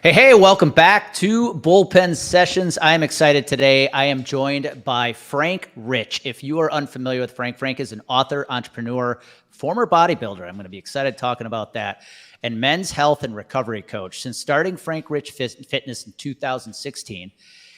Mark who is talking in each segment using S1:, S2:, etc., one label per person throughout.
S1: Hey, welcome back to Bullpen Sessions. I am excited today. I am joined by Frank Rich. If you are unfamiliar with Frank is an author, entrepreneur, former bodybuilder. I'm going to be excited talking about that. And men's health and recovery coach. Since starting Frank Rich Fitness in 2016,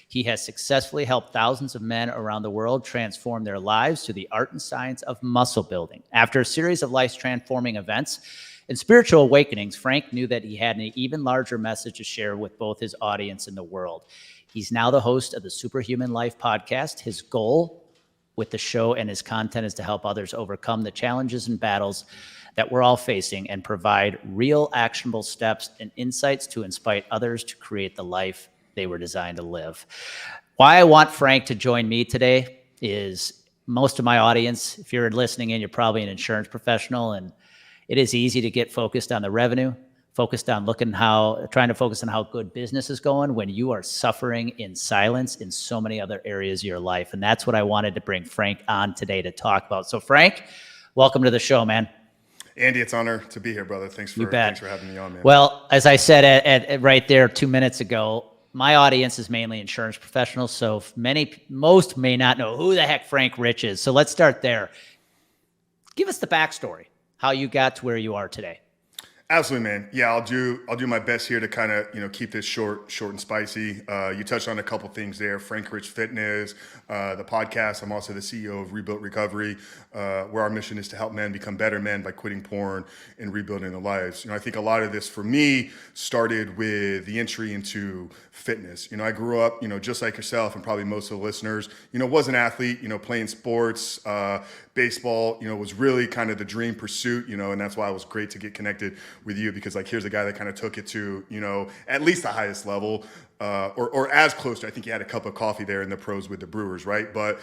S1: he has successfully helped thousands of men around the world transform their lives through the art and science of muscle building. After a series of life-transforming events and spiritual awakenings, Frank knew that he had an even larger message to share with both his audience and the world. He's now the host of the Superhuman Life podcast. His goal with the show and his content is to help others overcome the challenges and battles that we're all facing and provide real actionable steps and insights to inspire others to create the life they were designed to live. Why I want Frank to join me today is most of my audience, if you're listening in, you're probably an insurance professional, and it is easy to get focused on the revenue, focused on trying to focus on how good business is going when you are suffering in silence in so many other areas of your life. And that's what I wanted to bring Frank on today to talk about. So Frank, welcome to the show, man.
S2: Andy, it's an honor to be here, brother. Thanks for having me on, man.
S1: Well, as I said at right there 2 minutes ago, my audience is mainly insurance professionals, so most may not know who the heck Frank Rich is. So let's start there. Give us the backstory, how you got to where you are today.
S2: Absolutely, man. Yeah, I'll do my best here to kind of keep this short and spicy. You touched on a couple things there. Frank Rich Fitness, the podcast. I'm also the CEO of Rebuilt Recovery, where our mission is to help men become better men by quitting porn and rebuilding their lives. I think a lot of this for me started with the entry into fitness. I grew up, just like yourself and probably most of the listeners. Was an athlete. Playing sports, baseball. Was really kind of the dream pursuit. And that's why it was great to get connected with you, because here's a guy that kind of took it to at least the highest level, or as close to. I think he had a cup of coffee there in the pros with the Brewers, right? But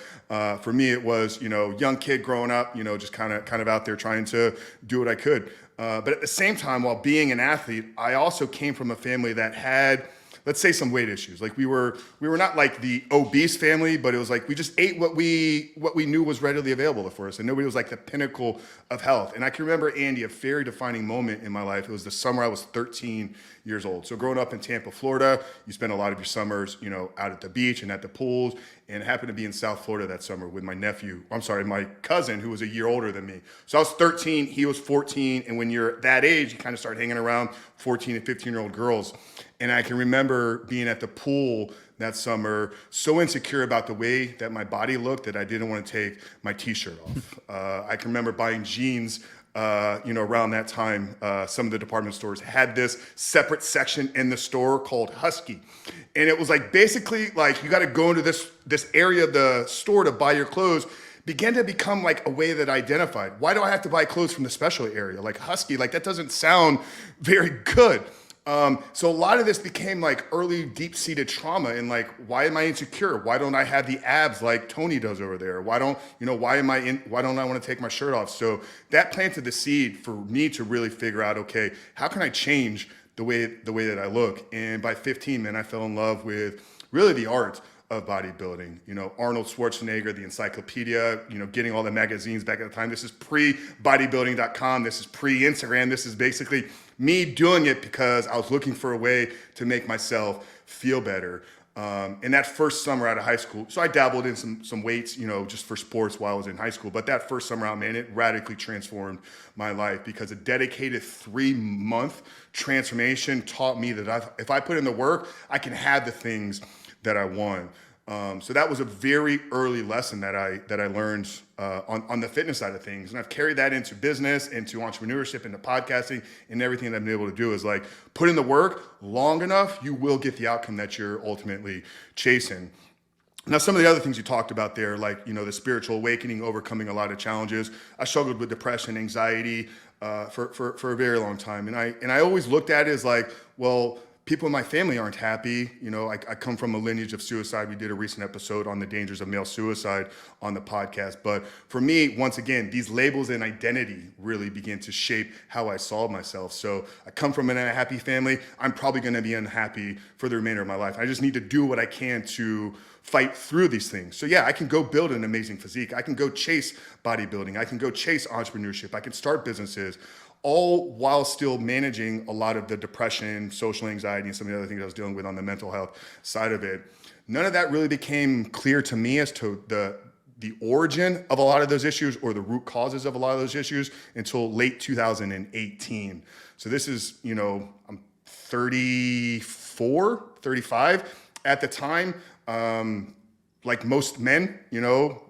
S2: for me, it was young kid growing up, just kind of out there trying to do what I could. But at the same time, while being an athlete, I also came from a family that had, let's say, some weight issues. Like we were not like the obese family, but it was like we just ate what we knew was readily available for us, and nobody was like the pinnacle of health. And I can remember, Andy, a very defining moment in my life. It was the summer I was 13 years old. So growing up in Tampa, Florida, you spend a lot of your summers, out at the beach and at the pools. And I happened to be in South Florida that summer with my my cousin, who was a year older than me. So I was 13, he was 14. And when you're that age, you kind of start hanging around 14 and 15-year-old girls. And I can remember being at the pool that summer, so insecure about the way that my body looked that I didn't want to take my t-shirt off. I can remember buying jeans around that time. Some of the department stores had this separate section in the store called Husky. And it was like, basically like, you got to go into this area of the store to buy your clothes. Began to become like a way that I identified. Why do I have to buy clothes from the special area? Like Husky, like that doesn't sound very good. So a lot of this became like early deep-seated trauma, and like, why am I insecure? Why don't I have the abs like Tony does over there? Why don't I want to take my shirt off? So that planted the seed for me to really figure out, okay, how can I change the way that I look? And by 15, man, I fell in love with really the art of bodybuilding. Arnold Schwarzenegger, the encyclopedia, getting all the magazines back at the time. This is pre-bodybuilding.com. This is pre-Instagram. This is basically me doing it because I was looking for a way to make myself feel better. In that first summer out of high school, so I dabbled in some weights, just for sports while I was in high school. But that first summer out, man, it radically transformed my life, because a dedicated 3-month transformation taught me that if I put in the work, I can have the things that I want. So that was a very early lesson that I learned on the fitness side of things. And I've carried that into business, into entrepreneurship, into podcasting, and everything that I've been able to do is like, put in the work long enough, you will get the outcome that you're ultimately chasing. Now, some of the other things you talked about there, like, the spiritual awakening, overcoming a lot of challenges. I struggled with depression, anxiety for a very long time. And I always looked at it as like, well, people in my family aren't happy. I come from a lineage of suicide. We did a recent episode on the dangers of male suicide on the podcast. But for me, once again, these labels and identity really begin to shape how I saw myself. So I come from an unhappy family. I'm probably going to be unhappy for the remainder of my life. I just need to do what I can to fight through these things. So yeah, I can go build an amazing physique. I can go chase bodybuilding. I can go chase entrepreneurship. I can start businesses. all while still managing a lot of the depression, social anxiety, and some of the other things I was dealing with on the mental health side of it. None of that really became clear to me as to the origin of a lot of those issues or the root causes of a lot of those issues until late 2018. So this is, I'm 34, 35 at the time. Like most men,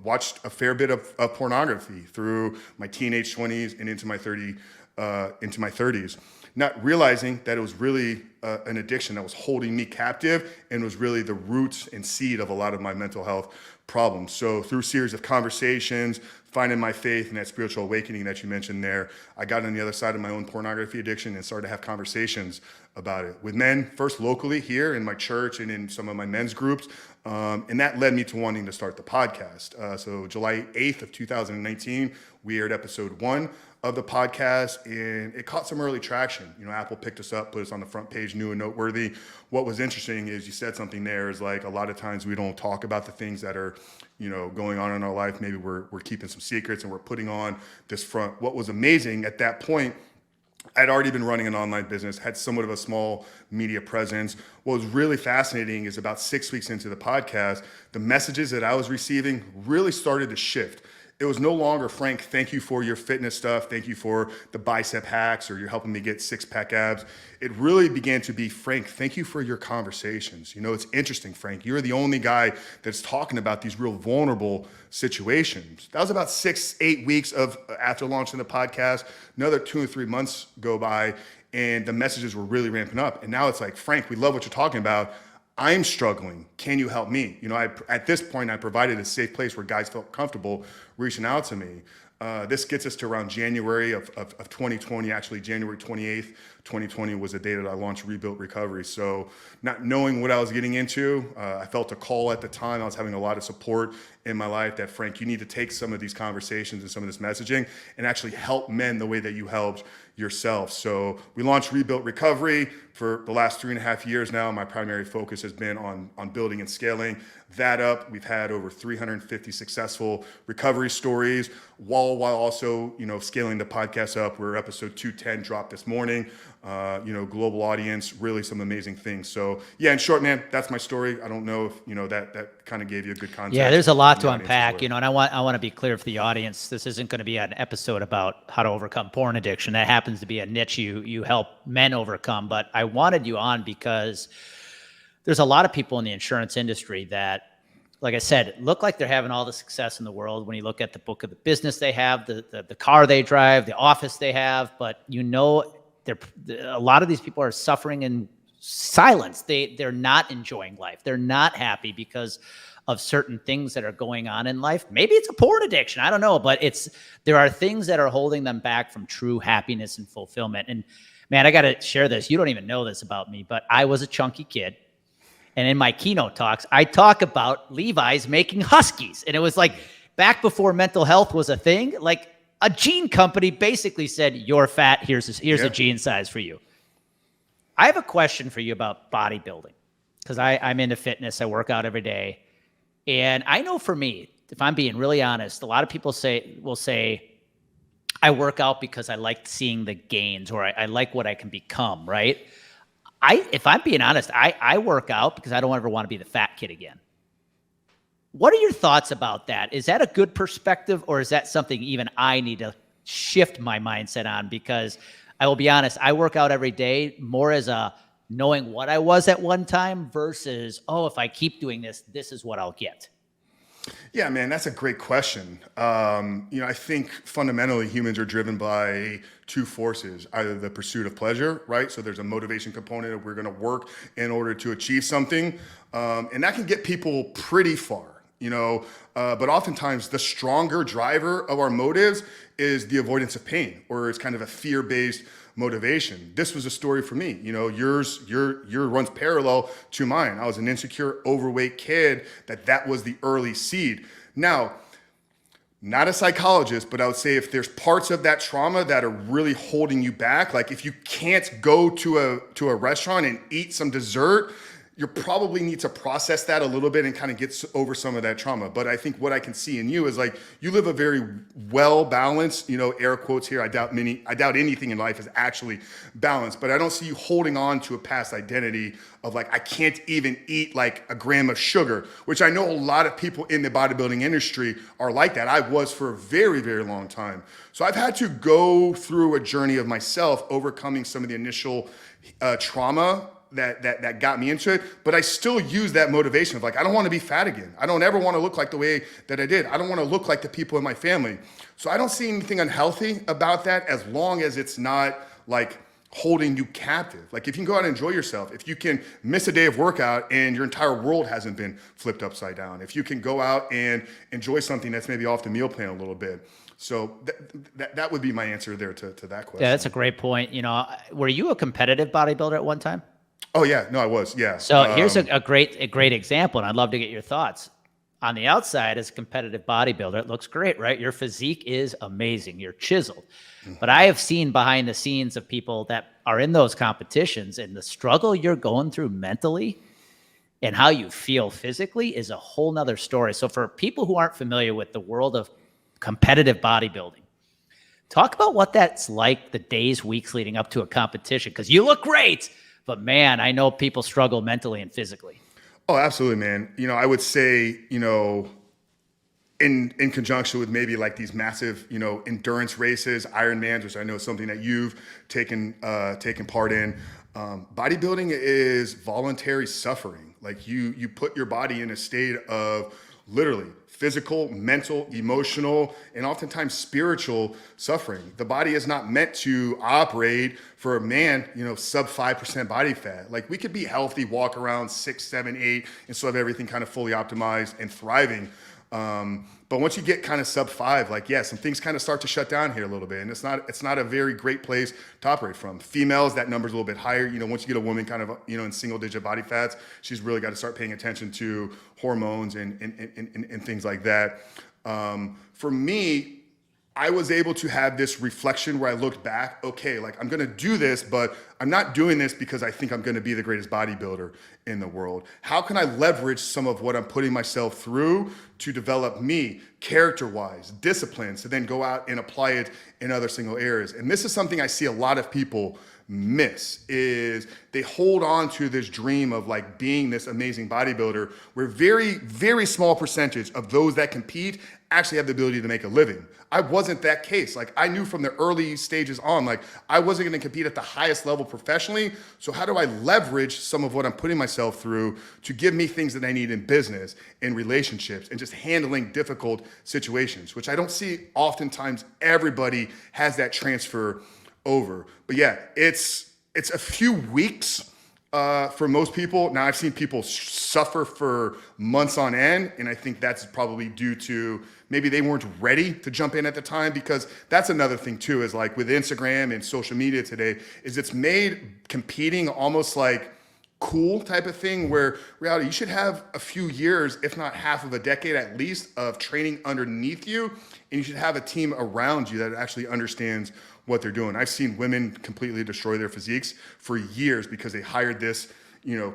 S2: watched a fair bit of pornography through my teenage 20s and into my 30s, not realizing that it was really an addiction that was holding me captive and was really the roots and seed of a lot of my mental health problems. So through a series of conversations, finding my faith and that spiritual awakening that you mentioned there, I got on the other side of my own pornography addiction and started to have conversations about it with men, first locally here in my church and in some of my men's groups. And that led me to wanting to start the podcast. So July 8th of 2019, we aired episode 1 of the podcast, and it caught some early traction. Apple picked us up, put us on the front page, new and noteworthy. What was interesting is you said something there is like a lot of times we don't talk about the things that are, going on in our life. Maybe we're keeping some secrets and we're putting on this front. What was amazing at that point, I'd already been running an online business, had somewhat of a small media presence. What was really fascinating is about 6 weeks into the podcast, the messages that I was receiving really started to shift. It was no longer, Frank, thank you for your fitness stuff. Thank you for the bicep hacks, or you're helping me get 6-pack abs. It really began to be, Frank, thank you for your conversations. It's interesting, Frank. You're the only guy that's talking about these real vulnerable situations. That was about 6-8 weeks of after launching the podcast. Another 2 or 3 months go by, and the messages were really ramping up. And now it's like, Frank, we love what you're talking about. I'm struggling. Can you help me? At this point, I provided a safe place where guys felt comfortable reaching out to me. This gets us to around January of 2020. Actually, January 28th, 2020 was the day that I launched Rebuilt Recovery. So not knowing what I was getting into, I felt a call at the time. I was having a lot of support in my life that, Frank, you need to take some of these conversations and some of this messaging and actually help men the way that you helped yourself. So we launched Rebuilt Recovery. For the last 3.5 years now, my primary focus has been on building and scaling that up. We've had over 350 successful recovery stories while also, scaling the podcast up. We're episode 210 dropped this morning. Global audience, really some amazing things. So yeah, in short, man, that's my story. I don't know if, that kind of gave you a good context.
S1: Yeah, there's a lot to unpack, and I want to be clear for the audience. This isn't going to be an episode about how to overcome porn addiction. That happens to be a niche you help men overcome. But I wanted you on because there's a lot of people in the insurance industry that, like I said, look like they're having all the success in the world when you look at the book of the business they have, the car they drive, the office they have, but a lot of these people are suffering in silence. They're not enjoying life. They're not happy because of certain things that are going on in life. Maybe it's a porn addiction. I don't know, but there are things that are holding them back from true happiness and fulfillment. And man, I got to share this. You don't even know this about me, but I was a chunky kid. And in my keynote talks, I talk about Levi's making Huskies. And it was like back before mental health was a thing, like a jean company basically said, you're fat, here's a jean size for you. I have a question for you about bodybuilding because I'm into fitness. I work out every day. And I know for me, if I'm being really honest, a lot of people will say, I work out because I like seeing the gains or I like what I can become, right? If I'm being honest, I work out because I don't ever want to be the fat kid again. What are your thoughts about that? Is that a good perspective, or is that something even I need to shift my mindset on? Because I will be honest, I work out every day more as a knowing what I was at one time versus, if I keep doing this, this is what I'll get.
S2: Yeah, man, that's a great question. I think fundamentally humans are driven by two forces, either the pursuit of pleasure, right? So there's a motivation component of we're going to work in order to achieve something. And that can get people pretty far, but oftentimes the stronger driver of our motives is the avoidance of pain, or it's kind of a fear-based motivation. This was a story for me. Your runs parallel to mine. I was an insecure, overweight kid that was the early seed. Now, not a psychologist, but I would say if there's parts of that trauma that are really holding you back, like if you can't go to a restaurant and eat some dessert, you probably need to process that a little bit and kind of get over some of that trauma. But I think what I can see in you is like you live a very well balanced, air quotes here. I doubt anything in life is actually balanced, but I don't see you holding on to a past identity of like, I can't even eat like a gram of sugar, which I know a lot of people in the bodybuilding industry are like that. I was for a very, very long time. So I've had to go through a journey of myself overcoming some of the initial trauma that got me into it, but I still use that motivation of like, I don't want to be fat again. I don't ever want to look like the way that I did. I don't want to look like the people in my family. So I don't see anything unhealthy about that as long as it's not like holding you captive. Like if you can go out and enjoy yourself, if you can miss a day of workout and your entire world hasn't been flipped upside down, if you can go out and enjoy something that's maybe off the meal plan a little bit. So that would be my answer there to that question.
S1: Yeah, that's a great point. Were you a competitive bodybuilder at one time?
S2: Oh yeah, no, I was. Yeah.
S1: So here's a great example, and I'd love to get your thoughts. On the outside, as a competitive bodybuilder, it looks great, right? Your physique is amazing. You're chiseled. Mm-hmm. But I have seen behind the scenes of people that are in those competitions, and the struggle you're going through mentally and how you feel physically is a whole nother story. So for people who aren't familiar with the world of competitive bodybuilding, talk about what that's like the days, weeks leading up to a competition, because you look great. But man, I know people struggle mentally and physically.
S2: Oh, absolutely, man. I would say, in conjunction with maybe like these massive, endurance races, Ironmans, which I know is something that you've taken part in. Bodybuilding is voluntary suffering. Like you put your body in a state of literally physical, mental, emotional, and oftentimes spiritual suffering. The body is not meant to operate for a man, sub 5% body fat. Like we could be healthy, walk around 6, 7, 8, and still have everything kind of fully optimized and thriving. But once you get kind of sub 5, like, yeah, some things kind of start to shut down here a little bit. And it's not a very great place to operate from. Females, that number's a little bit higher. Once you get a woman kind of, in single digit body fats, she's really got to start paying attention to hormones and things like that. For me, I was able to have this reflection where I looked back, okay, like I'm going to do this, but I'm not doing this because I think I'm going to be the greatest bodybuilder in the world. How can I leverage some of what I'm putting myself through to develop me character-wise, discipline, to then go out and apply it in other single areas? And this is something I see a lot of people miss, is they hold on to this dream of like being this amazing bodybuilder where very, very small percentage of those that compete actually have the ability to make a living. I wasn't that case. Like I knew from the early stages on, like I wasn't going to compete at the highest level professionally. So how do I leverage some of what I'm putting myself through to give me things that I need in business, in relationships, and just handling difficult situations, which I don't see oftentimes everybody has that transfer over. But yeah, it's a few weeks for most people. Now I've seen people suffer for months on end, and I think that's probably due to maybe they weren't ready to jump in at the time, because that's another thing too, is like with Instagram and social media today, is it's made competing almost like cool type of thing, where reality, you should have a few years, if not half of a decade at least, of training underneath you, and you should have a team around you that actually understands what they're doing. I've seen women completely destroy their physiques for years because they hired this,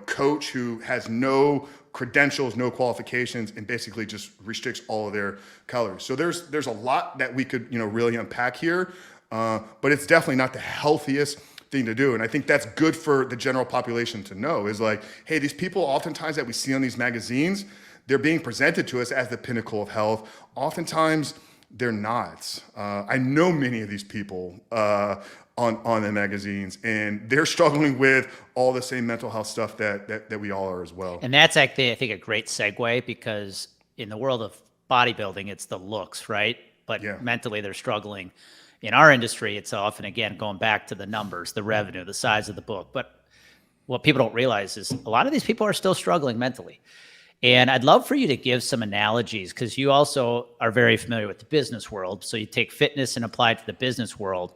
S2: coach who has no credentials, no qualifications, and basically just restricts all of their calories. So there's a lot that we could, really unpack here, but it's definitely not the healthiest thing to do. And I think that's good for the general population to know, is like, hey, these people oftentimes that we see on these magazines, they're being presented to us as the pinnacle of health. Oftentimes they're not. I know many of these people on the magazines, and they're struggling with all the same mental health stuff that we all are as well.
S1: And that's actually, I think, a great segue, because in the world of bodybuilding, it's the looks, right? But yeah, mentally they're struggling. In our industry, it's often, again, going back to the numbers, the revenue, the size of the book. But what people don't realize is a lot of these people are still struggling mentally. And I'd love for you to give some analogies, because you also are very familiar with the business world. So you take fitness and apply it to the business world.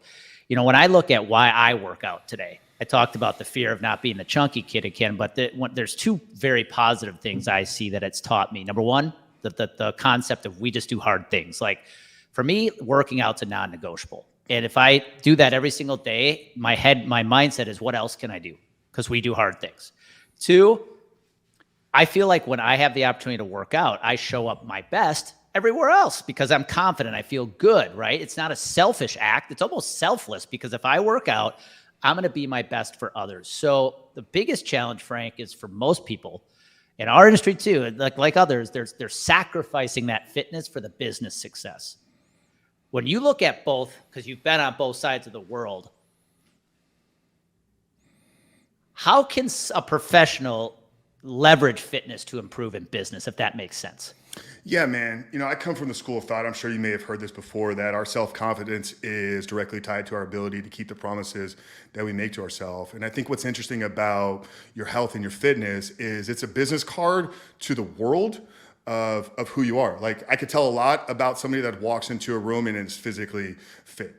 S1: When I look at why I work out today, I talked about the fear of not being the chunky kid again, but there's two very positive things I see that it's taught me. Number one, the concept of we just do hard things. Like for me, working out's a non-negotiable. And if I do that every single day, my mindset is, what else can I do? Because we do hard things. Two, I feel like when I have the opportunity to work out, I show up my best everywhere else because I'm confident. I feel good, right? It's not a selfish act. It's almost selfless because if I work out, I'm going to be my best for others. So the biggest challenge, Frank, is for most people in our industry too, like others, they're sacrificing that fitness for the business success. When you look at both, because you've been on both sides of the world, how can a professional leverage fitness to improve in business, if that makes sense?
S2: Yeah, man. I come from the school of thought. I'm sure you may have heard this before, that our self-confidence is directly tied to our ability to keep the promises that we make to ourselves. And I think what's interesting about your health and your fitness is it's a business card to the world of who you are. Like, I could tell a lot about somebody that walks into a room and is physically fit.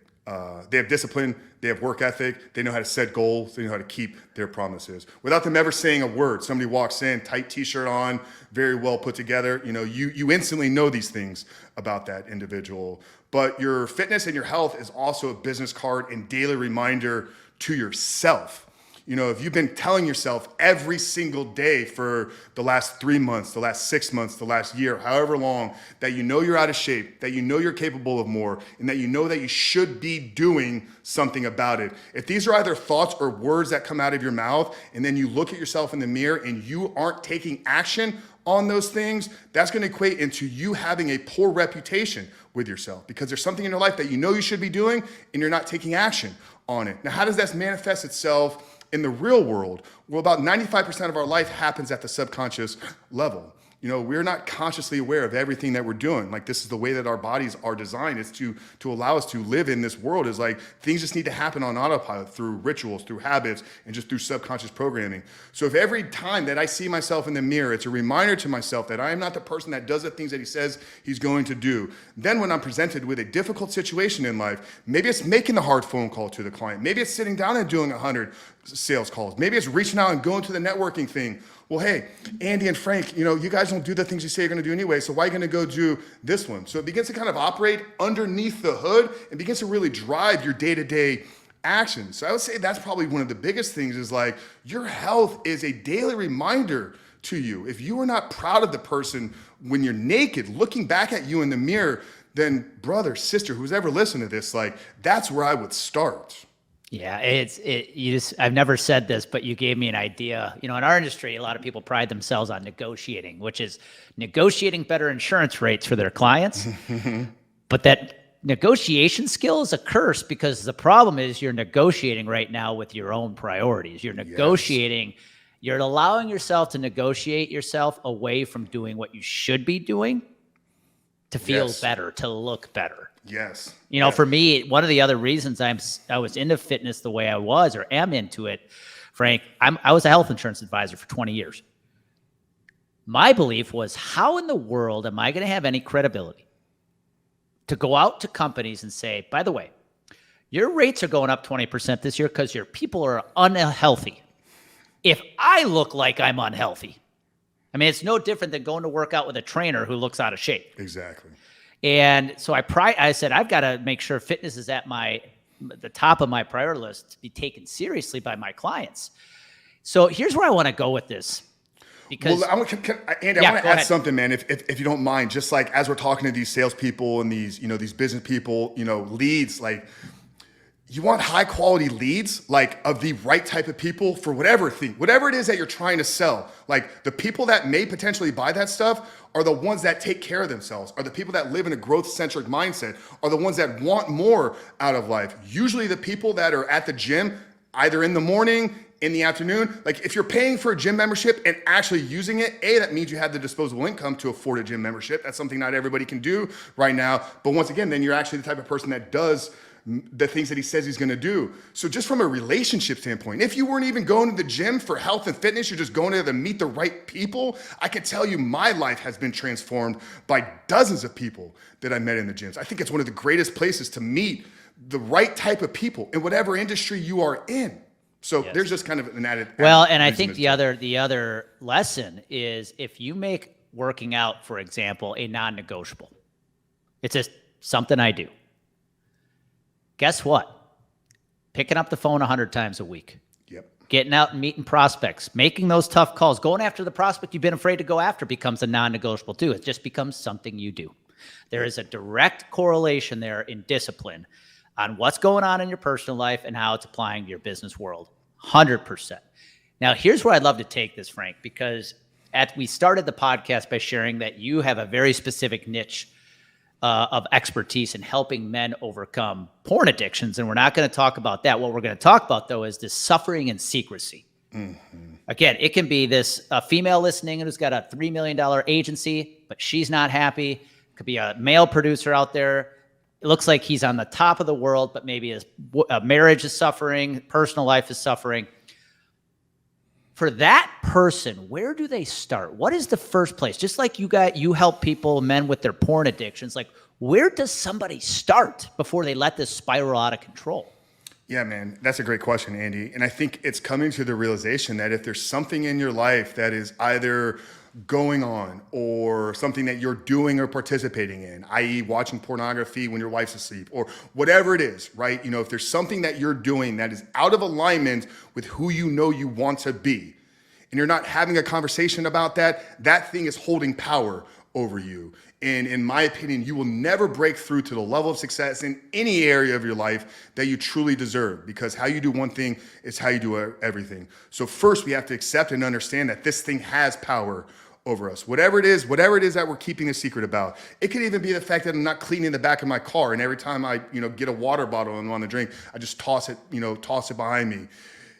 S2: They have discipline, they have work ethic, they know how to set goals, they know how to keep their promises. Without them ever saying a word, somebody walks in, tight t-shirt on, very well put together, you instantly know these things about that individual. But your fitness and your health is also a business card and daily reminder to yourself. If you've been telling yourself every single day for the last 3 months, the last 6 months, the last year, however long, that you're out of shape, that you're capable of more, and that you should be doing something about it. If these are either thoughts or words that come out of your mouth, and then you look at yourself in the mirror and you aren't taking action on those things, that's going to equate into you having a poor reputation with yourself, because there's something in your life that you should be doing and you're not taking action on it. Now, how does that manifest itself in the real world? Well, about 95% of our life happens at the subconscious level. We're not consciously aware of everything that we're doing. Like, this is the way that our bodies are designed. It's to allow us to live in this world. Is like, things just need to happen on autopilot through rituals, through habits, and just through subconscious programming. So if every time that I see myself in the mirror, it's a reminder to myself that I am not the person that does the things that he says he's going to do, then when I'm presented with a difficult situation in life, maybe it's making the hard phone call to the client. Maybe it's sitting down and doing 100 sales calls. Maybe it's reaching out and going to the networking thing. Well, hey, Andy and Frank, you guys don't do the things you say you're going to do anyway, so why are you going to go do this one? So it begins to kind of operate underneath the hood and begins to really drive your day-to-day actions. So I would say that's probably one of the biggest things, is like, your health is a daily reminder to you. If you are not proud of the person when you're naked, looking back at you in the mirror, then brother, sister, who's ever listened to this, like, that's where I would start.
S1: Yeah, I've never said this, but you gave me an idea. In our industry, a lot of people pride themselves on negotiating, which is negotiating better insurance rates for their clients. But that negotiation skill is a curse, because the problem is you're negotiating right now with your own priorities. You're negotiating, you're allowing yourself to negotiate yourself away from doing what you should be doing to feel better, to look better.
S2: Yes.
S1: For me, one of the other reasons I was into fitness the way I was, or am into it, Frank, I was a health insurance advisor for 20 years. My belief was, how in the world am I going to have any credibility to go out to companies and say, by the way, your rates are going up 20% this year because your people are unhealthy, if I look like I'm unhealthy? I mean, it's no different than going to work out with a trainer who looks out of shape.
S2: Exactly.
S1: And so I said, I've got to make sure fitness is at the top of my priority list to be taken seriously by my clients. So here's where I want to go with this. Because
S2: Andy, I want to add something, man, if you don't mind. Just like, as we're talking to these salespeople and these business people, leads, like, you want high quality leads, like, of the right type of people for whatever it is that you're trying to sell. Like, the people that may potentially buy that stuff are the ones that take care of themselves, are the people that live in a growth-centric mindset, are the ones that want more out of life. Usually the people that are at the gym, either in the morning, in the afternoon, like, if you're paying for a gym membership and actually using it, that means you have the disposable income to afford a gym membership. That's something not everybody can do right now. But once again, then you're actually the type of person that does the things that he says he's going to do. So just from a relationship standpoint, if you weren't even going to the gym for health and fitness, you're just going there to meet the right people, I can tell you my life has been transformed by dozens of people that I met in the gyms. I think it's one of the greatest places to meet the right type of people in whatever industry you are in. So there's just kind of an added.
S1: Well, and I think the other lesson is, if you make working out, for example, a non-negotiable, it's just something I do. Guess what? Picking up the phone 100 times a week.
S2: Yep.
S1: getting out and meeting prospects, making those tough calls, going after the prospect you've been afraid to go after becomes a non-negotiable too. It just becomes something you do. There is a direct correlation there in discipline on what's going on in your personal life and how it's applying to your business world. 100%. Now, here's where I'd love to take this, Frank, because we started the podcast by sharing that you have a very specific niche of expertise in helping men overcome porn addictions. And we're not going to talk about that. What we're going to talk about, though, is this suffering and secrecy. Mm-hmm. Again, it can be this female listening who's got a $3 million agency, but she's not happy. It could be a male producer out there. It looks like he's on the top of the world, but maybe his marriage is suffering, personal life is suffering. For that person, where do they start? What is the first place? Just like you help people, men with their porn addictions, like where does somebody start before they let this spiral out of control?
S2: Yeah, man, that's a great question, Andy. And I think it's coming to the realization that if there's something in your life that is either going on or something that you're doing or participating in, i.e. watching pornography when your wife's asleep or whatever it is, right? If there's something that you're doing that is out of alignment with who you know you want to be, and you're not having a conversation about that, that thing is holding power over you. And in my opinion, you will never break through to the level of success in any area of your life that you truly deserve, because how you do one thing is how you do everything. So first, we have to accept and understand that this thing has power over us. Whatever it is that we're keeping a secret about. It could even be the fact that I'm not cleaning the back of my car, and every time I, get a water bottle and want to drink, I just toss it behind me.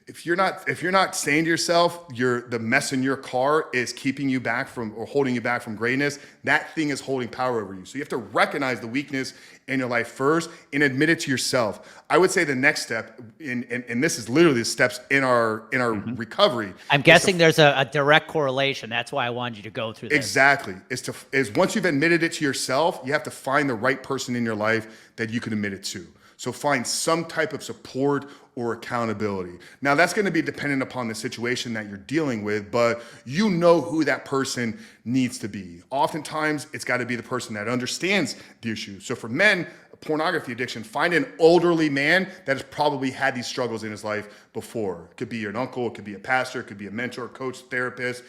S2: If you're not saying to yourself, the mess in your car is keeping you back from or holding you back from greatness, that thing is holding power over you. So you have to recognize the weakness in your life first and admit it to yourself. I would say the next step, and this is literally the steps in our mm-hmm. recovery.
S1: I'm guessing there's a direct correlation. That's why I wanted you to go through this.
S2: Exactly. Is once you've admitted it to yourself, you have to find the right person in your life that you can admit it to. So find some type of support or accountability. Now, that's going to be dependent upon the situation that you're dealing with, but you know who that person needs to be. Oftentimes, it's got to be the person that understands the issue. So for men, pornography addiction, find an elderly man that has probably had these struggles in his life before. It could be an uncle, it could be a pastor, it could be a mentor, coach, therapist.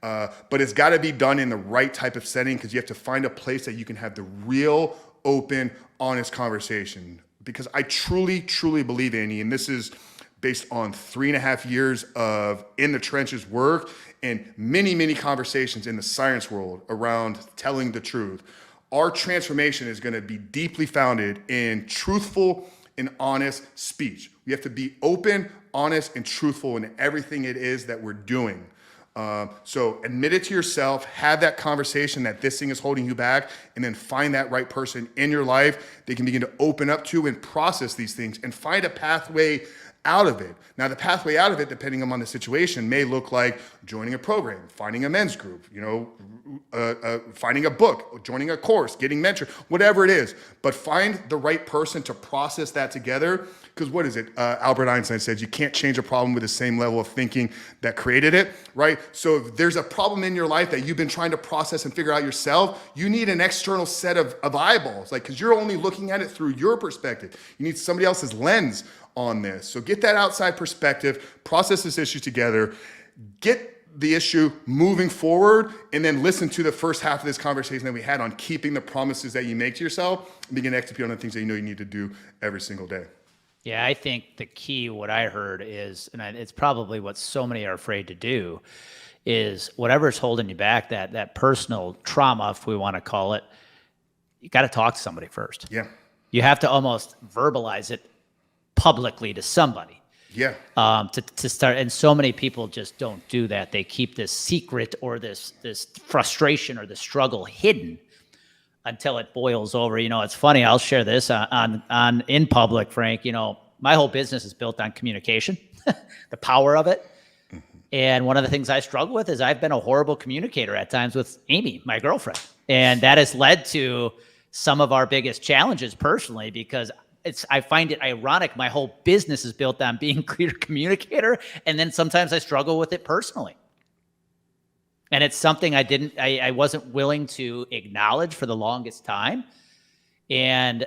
S2: But it's got to be done in the right type of setting, because you have to find a place that you can have the real, open, honest conversation. Because I truly, truly believe, Andy, and this is based on 3.5 years of in the trenches work and many, many conversations in the science world around telling the truth. Our transformation is going to be deeply founded in truthful and honest speech. We have to be open, honest, and truthful in everything it is that we're doing. So admit it to yourself, have that conversation that this thing is holding you back, and then find that right person in your life they can begin to open up to and process these things and find a pathway out of it. Now, the pathway out of it, depending on the situation, may look like joining a program, finding a men's group, finding a book, joining a course, getting mentored, whatever it is. But find the right person to process that together. Because what is it? Albert Einstein says you can't change a problem with the same level of thinking that created it, right? So if there's a problem in your life that you've been trying to process and figure out yourself, you need an external set of eyeballs, because you're only looking at it through your perspective. You need somebody else's lens on this. So get that outside perspective, process this issue together, get the issue moving forward, and then listen to the first half of this conversation that we had on keeping the promises that you make to yourself and begin to execute on the things that you need to do every single day.
S1: Yeah, I think the key, what I heard is, and it's probably what so many are afraid to do, is whatever's holding you back, that personal trauma, if we want to call it, you got to talk to somebody first.
S2: Yeah.
S1: You have to almost verbalize it publicly to somebody.
S2: Yeah.
S1: To start, and so many people just don't do that. They keep this secret or this frustration or the struggle hidden until it boils over. It's funny. I'll share this on in public, Frank. My whole business is built on communication, the power of it. Mm-hmm. And one of the things I struggle with is I've been a horrible communicator at times with Amy, my girlfriend, and that has led to some of our biggest challenges personally, because I find it ironic. My whole business is built on being a clear communicator, and then sometimes I struggle with it personally. And it's something I wasn't willing to acknowledge for the longest time. And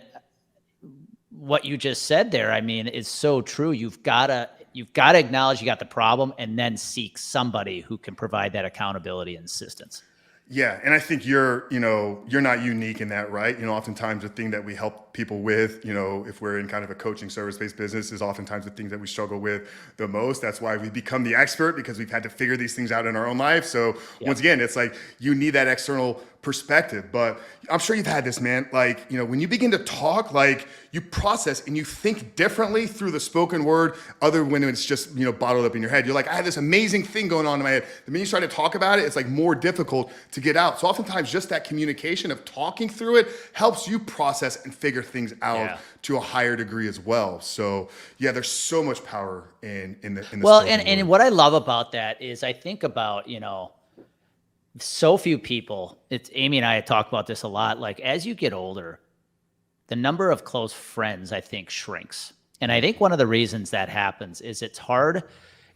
S1: what you just said there, is so true. You've got to you've got to acknowledge you got the problem and then seek somebody who can provide that accountability and assistance.
S2: Yeah, and I think you're not unique in that, right? Oftentimes the thing that we help people with, if we're in kind of a coaching service-based business, is oftentimes the things that we struggle with the most. That's why we become the expert, because we've had to figure these things out in our own life. So once again, it's like you need that external perspective. But I'm sure you've had this, man. Like, when you begin to talk, like you process and you think differently through the spoken word, other when it's just, bottled up in your head. You're like, I had this amazing thing going on in my head. The minute you start to talk about it, it's like more difficult to get out. So oftentimes just that communication of talking through it helps you process and figure things out to a higher degree as well. So yeah, there's so much power in the
S1: well, and what I love about that is I think about, so few people, it's Amy and I talk about this a lot. Like as you get older, the number of close friends, I think, shrinks. And I think one of the reasons that happens is it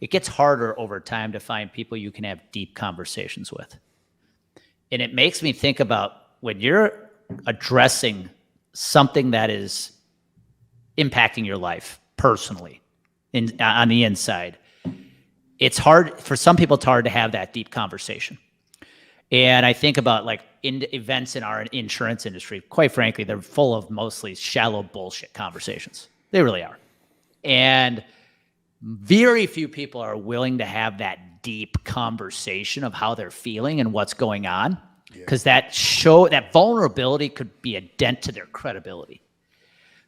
S1: gets harder over time to find people you can have deep conversations with. And it makes me think about when you're addressing something that is impacting your life personally on the inside, it's hard for some people. It's hard to have that deep conversation. And I think about like events in our insurance industry, quite frankly, they're full of mostly shallow bullshit conversations. They really are. And very few people are willing to have that deep conversation of how they're feeling and what's going on, because that vulnerability could be a dent to their credibility.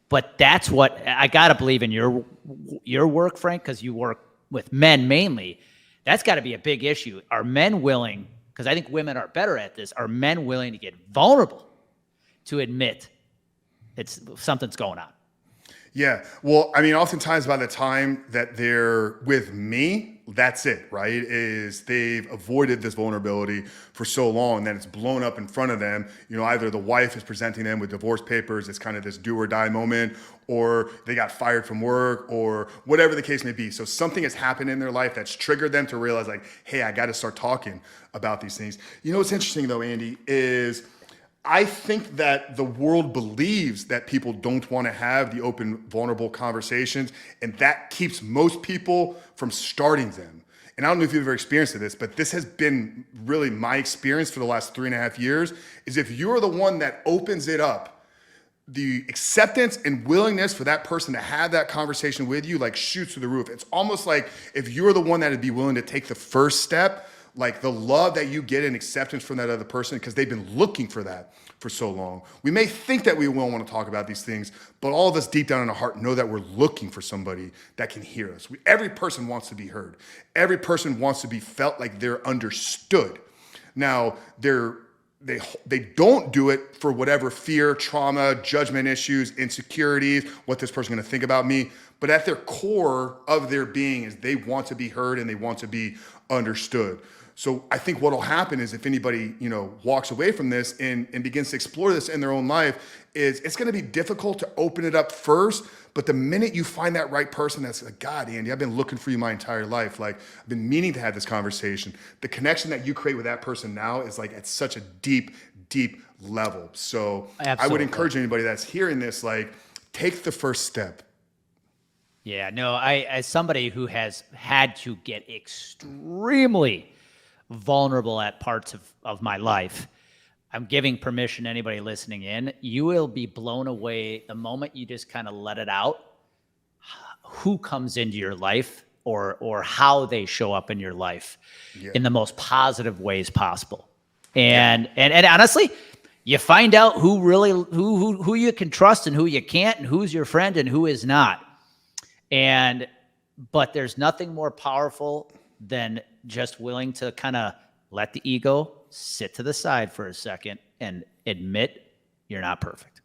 S1: But that's what I got to believe in your work, Frank, because you work with men mainly. That's got to be a big issue. Are men willing, because I think women are better at this, are men willing to get vulnerable to admit something's going on?
S2: Yeah. Well, I mean, oftentimes by the time that they're with me, that's it, right? Is they've avoided this vulnerability for so long that it's blown up in front of them. Either the wife is presenting them with divorce papers, it's kind of this do or die moment, or they got fired from work, or whatever the case may be. So something has happened in their life that's triggered them to realize like, hey, I got to start talking about these things. What's interesting though, Andy, is I think that the world believes that people don't want to have the open, vulnerable conversations, and that keeps most people from starting them. And I don't know if you've ever experienced this, but this has been really my experience for the last 3.5 years, is if you're the one that opens it up, the acceptance and willingness for that person to have that conversation with you like shoots through the roof. It's almost like if you're the one that would be willing to take the first step, like the love that you get and acceptance from that other person, because they've been looking for that for so long. We may think that we won't want to talk about these things, but all of us deep down in our heart know that we're looking for somebody that can hear us. Every person wants to be heard. Every person wants to be felt like they're understood. Now, they don't do it for whatever fear, trauma, judgment issues, insecurities, what this person's going to think about me. But at their core of their being is they want to be heard and they want to be understood. So I think what will happen is if anybody, walks away from this and begins to explore this in their own life, is it's going to be difficult to open it up first. But the minute you find that right person that's like, God, Andy, I've been looking for you my entire life. Like I've been meaning to have this conversation. The connection that you create with that person now is like at such a deep, deep level. So absolutely. I would encourage anybody that's hearing this, like take the first step.
S1: Yeah, no, as somebody who has had to get extremely vulnerable at parts of my life, I'm giving permission to anybody listening in. You will be blown away the moment you just kind of let it out, who comes into your life or how they show up in your life in the most positive ways possible. And honestly, you find out who you can trust and who you can't, and who's your friend and who is not. But there's nothing more powerful than just willing to kind of let the ego sit to the side for a second and admit you're not perfect.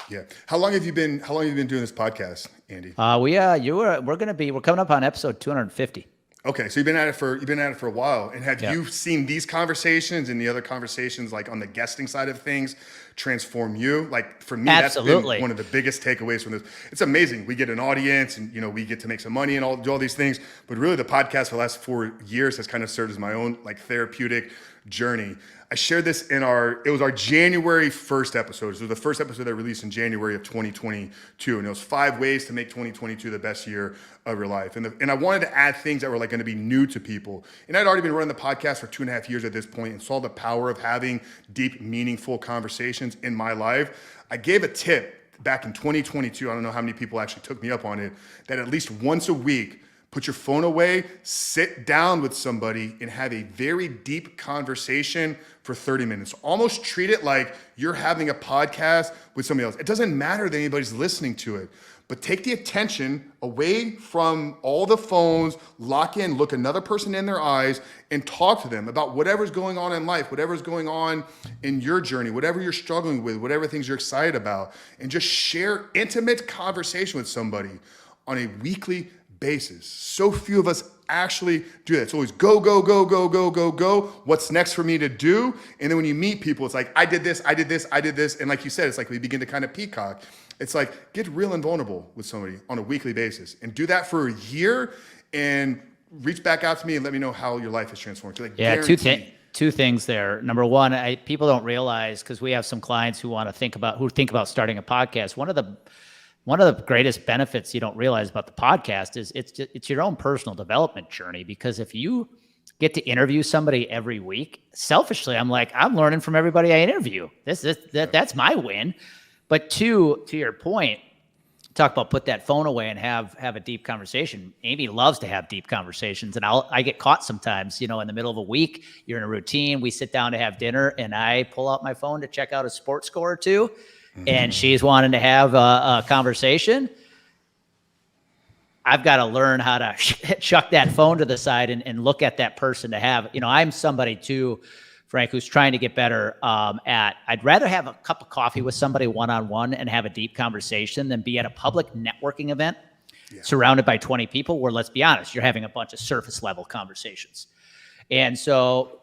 S2: Yeah. How long have you been doing this podcast, Andy?
S1: We're coming up on episode 250.
S2: Okay, so you've been at it for a while, and have you seen these conversations and the other conversations, like on the guesting side of things, transform you. Like for me, that's
S1: Absolutely.
S2: been one of the biggest takeaways from this. It's amazing. We get an audience and, we get to make some money and do all these things. But really the podcast for the last 4 years has kind of served as my own like therapeutic journey. I shared this it was our January 1st episode. So the first episode that I released in January of 2022. And it was 5 ways to make 2022 the best year of your life. And I wanted to add things that were like going to be new to people. And I'd already been running the podcast for 2.5 years at this point and saw the power of having deep, meaningful conversations in my life. I gave a tip back in 2022. I don't know how many people actually took me up on it, that at least once a week, put your phone away, sit down with somebody and have a very deep conversation for 30 minutes. Almost treat it like you're having a podcast with somebody else. It doesn't matter that anybody's listening to it, but take the attention away from all the phones, lock in, look another person in their eyes and talk to them about whatever's going on in life, whatever's going on in your journey, whatever you're struggling with, whatever things you're excited about, and just share intimate conversation with somebody on a weekly basis. So few of us actually do that. It's always go, go, go, go, go, go, go. What's next for me to do? And then when you meet people, it's like, I did this, I did this, I did this. And like you said, it's like we begin to kind of peacock. It's like, get real and vulnerable with somebody on a weekly basis and do that for a year and reach back out to me and let me know how your life has transformed. Like,
S1: yeah, two things there. Number one, people don't realize, because we have some clients who think about starting a podcast. One of the greatest benefits you don't realize about the podcast is it's your own personal development journey. Because if you get to interview somebody every week, selfishly, I'm learning from everybody I interview. That's my win. But two, to your point, talk about put that phone away and have a deep conversation. Amy loves to have deep conversations, and I get caught sometimes, in the middle of a week, you're in a routine, we sit down to have dinner, and I pull out my phone to check out a sports score or two. And she's wanting to have a conversation. I've got to learn how to chuck that phone to the side and look at that person to have, I'm somebody too, Frank, who's trying to get better I'd rather have a cup of coffee with somebody one-on-one and have a deep conversation than be at a public networking event surrounded by 20 people where, let's be honest, you're having a bunch of surface level conversations. And so,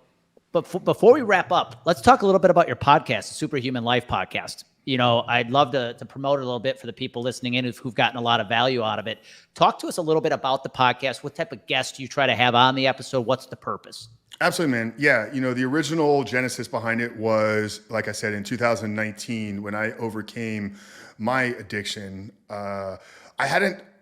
S1: but before we wrap up, let's talk a little bit about your podcast, the Superhuman Life podcast. I'd love to promote it a little bit for the people listening in who've gotten a lot of value out of it. Talk to us a little bit about the podcast. What type of guests do you try to have on the episode? What's the purpose?
S2: Absolutely, man. Yeah, the original genesis behind it was, like I said, in 2019 when I overcame my addiction.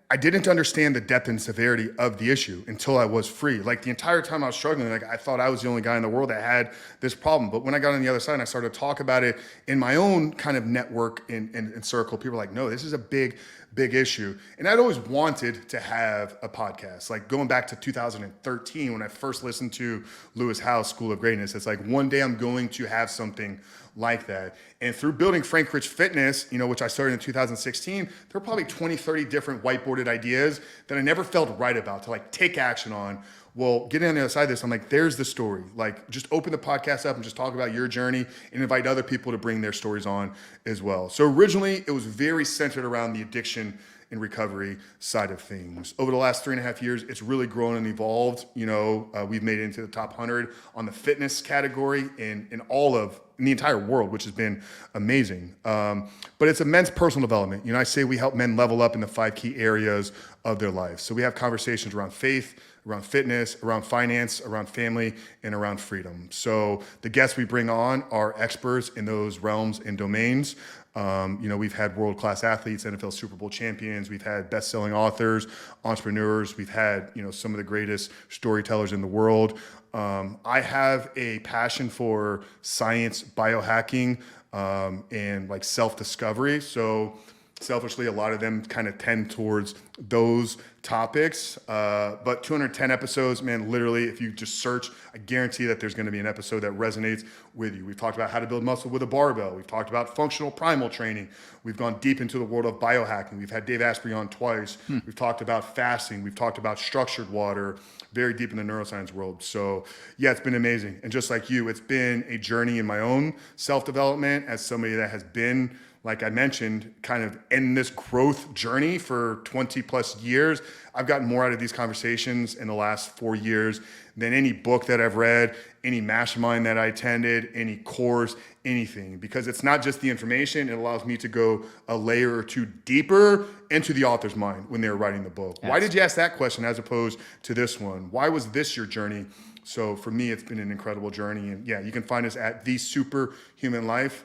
S2: I didn't understand the depth and severity of the issue until I was free. Like the entire time I was struggling, I thought I was the only guy in the world that had this problem. But when I got on the other side and I started to talk about it in my own kind of network and circle, people were like, no, this is a big issue. And I'd always wanted to have a podcast. Like going back to 2013, when I first listened to Lewis Howes' School of Greatness, it's like one day I'm going to have something like that. And through building Frank Rich Fitness, which I started in 2016, there were probably 20, 30 different whiteboarded ideas that I never felt right about to take action on. Well, getting on the other side of this, I'm like, there's the story. Like, just open the podcast up and just talk about your journey and invite other people to bring their stories on as well. So originally, it was very centered around the addiction and recovery side of things. Over the last 3.5 years, it's really grown and evolved. We've made it into the top 100 on the fitness category in the entire world, which has been amazing. But it's a men's personal development. I say we help men level up in the 5 key areas of their life. So we have conversations around faith, around fitness, around finance, around family, and around freedom. So the guests we bring on are experts in those realms and domains. We've had world-class athletes, NFL Super Bowl champions. We've had best-selling authors, entrepreneurs. We've had, some of the greatest storytellers in the world. I have a passion for science, biohacking, and self-discovery. So selfishly, a lot of them kind of tend towards those topics. But 210 episodes, man, literally, if you just search, I guarantee that there's going to be an episode that resonates with you. We've talked about how to build muscle with a barbell. We've talked about functional primal training. We've gone deep into the world of biohacking. We've had Dave Asprey on twice. We've talked about fasting. We've talked about structured water, very deep in the neuroscience world. So yeah, it's been amazing. And just like you, it's been a journey in my own self-development as somebody that has been like I mentioned, kind of in this growth journey for 20 plus years, I've gotten more out of these conversations in the last 4 years than any book that I've read, any mastermind that I attended, any course, anything, because it's not just the information. It allows me to go a layer or two deeper into the author's mind when they were writing the book. Why did you ask that question as opposed to this one? Why was this your journey? So for me, it's been an incredible journey. And yeah, you can find us at The Superhuman Life.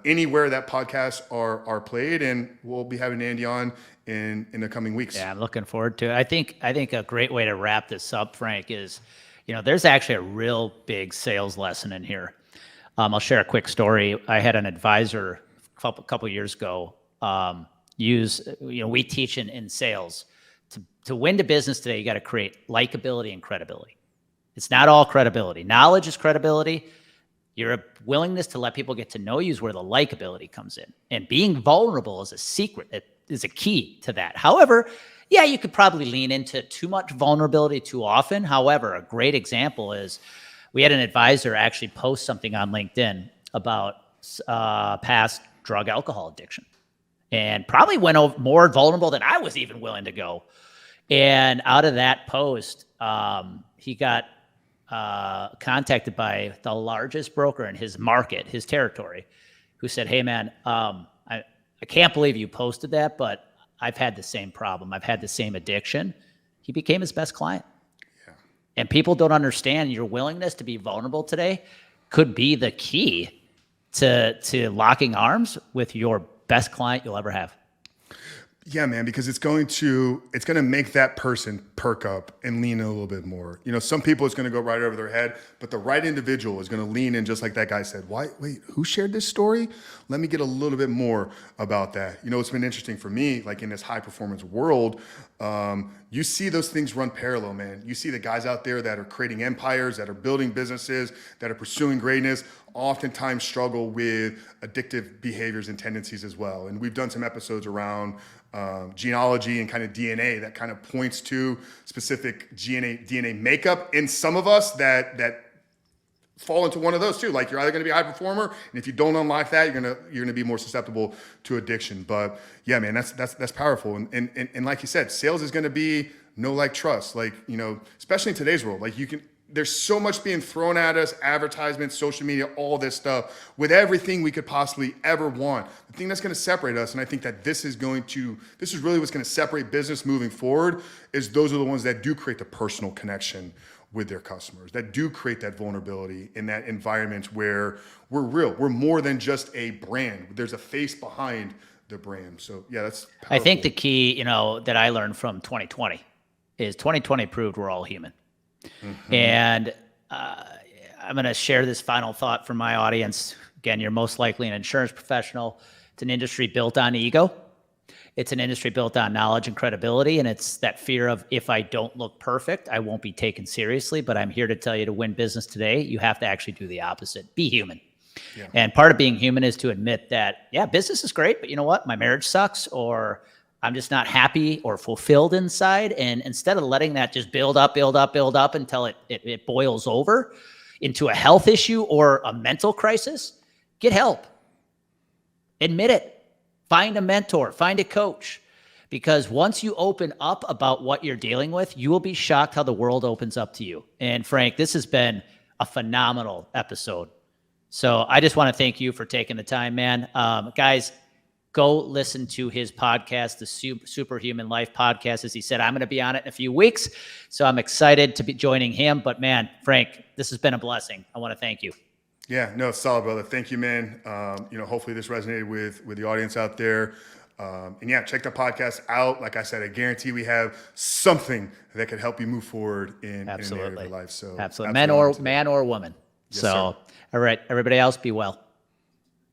S2: Anywhere that podcasts are played, and we'll be having Andy on in the coming weeks.
S1: Yeah, I'm looking forward to it. I think a great way to wrap this up, Frank, is, there's actually a real big sales lesson in here. I'll share a quick story. I had an advisor a couple years ago we teach in sales to win the business today. You got to create likability and credibility. It's not all credibility. Knowledge is credibility. Your willingness to let people get to know you is where the likability comes in. And being vulnerable is a secret. It is a key to that. However, yeah, you could probably lean into too much vulnerability too often. However, a great example is we had an advisor actually post something on LinkedIn about past drug alcohol addiction, and probably went over more vulnerable than I was even willing to go. And out of that post, he got contacted by the largest broker in his market, his territory, who said, "Hey man, I can't believe you posted that, but I've had the same problem. I've had the same addiction." He became his best client. Yeah. And people don't understand your willingness to be vulnerable today could be the key to locking arms with your best client you'll ever have.
S2: Yeah, man, because it's going to make that person perk up and lean in a little bit more. Some people it's going to go right over their head, but the right individual is going to lean in, just like that guy said. Wait, who shared this story? Let me get a little bit more about that. It's been interesting for me, like in this high performance world, you see those things run parallel, man. You see the guys out there that are creating empires, that are building businesses, that are pursuing greatness, oftentimes struggle with addictive behaviors and tendencies as well. And we've done some episodes around genealogy and kind of DNA that kind of points to specific DNA makeup in some of us that fall into one of those too. Like, you're either going to be a high performer, and if you don't unlock that, you're gonna be more susceptible to addiction. But yeah, man, that's powerful. And like you said, sales is going to be know, like, trust. Like, especially in today's world, like there's so much being thrown at us, advertisements, social media, all this stuff, with everything we could possibly ever want. The thing that's going to separate us, and I think that this is really what's going to separate business moving forward, is those are the ones that do create the personal connection with their customers, that do create that vulnerability in that environment where we're real. We're more than just a brand. There's a face behind the brand. So yeah, that's powerful.
S1: I think the key, that I learned from 2020 is 2020 proved we're all human. Mm-hmm. And I'm going to share this final thought from my audience. Again, you're most likely an insurance professional. It's an industry built on ego. It's an industry built on knowledge and credibility. And it's that fear of, if I don't look perfect, I won't be taken seriously. But I'm here to tell you, to win business today, you have to actually do the opposite. Be human. Yeah. And part of being human is to admit that, yeah, business is great, but you know what? My marriage sucks, or I'm just not happy or fulfilled inside. And instead of letting that just build up until it boils over into a health issue or a mental crisis, get help. Admit it. Find a mentor, find a coach. Because once you open up about what you're dealing with, you will be shocked how the world opens up to you. And Frank, this has been a phenomenal episode. So I just want to thank you for taking the time, man. Guys, go listen to his podcast, the Superhuman Life podcast. As he said, I'm going to be on it in a few weeks. So I'm excited to be joining him. But man, Frank, this has been a blessing. I want to thank you.
S2: Yeah, no, solid, brother. Thank you, man. Hopefully this resonated with the audience out there. And yeah, check the podcast out. Like I said, I guarantee we have something that could help you move forward in an area of your life. So
S1: absolutely. Man or woman.
S2: Yes,
S1: so,
S2: sir.
S1: All right, everybody else, be well.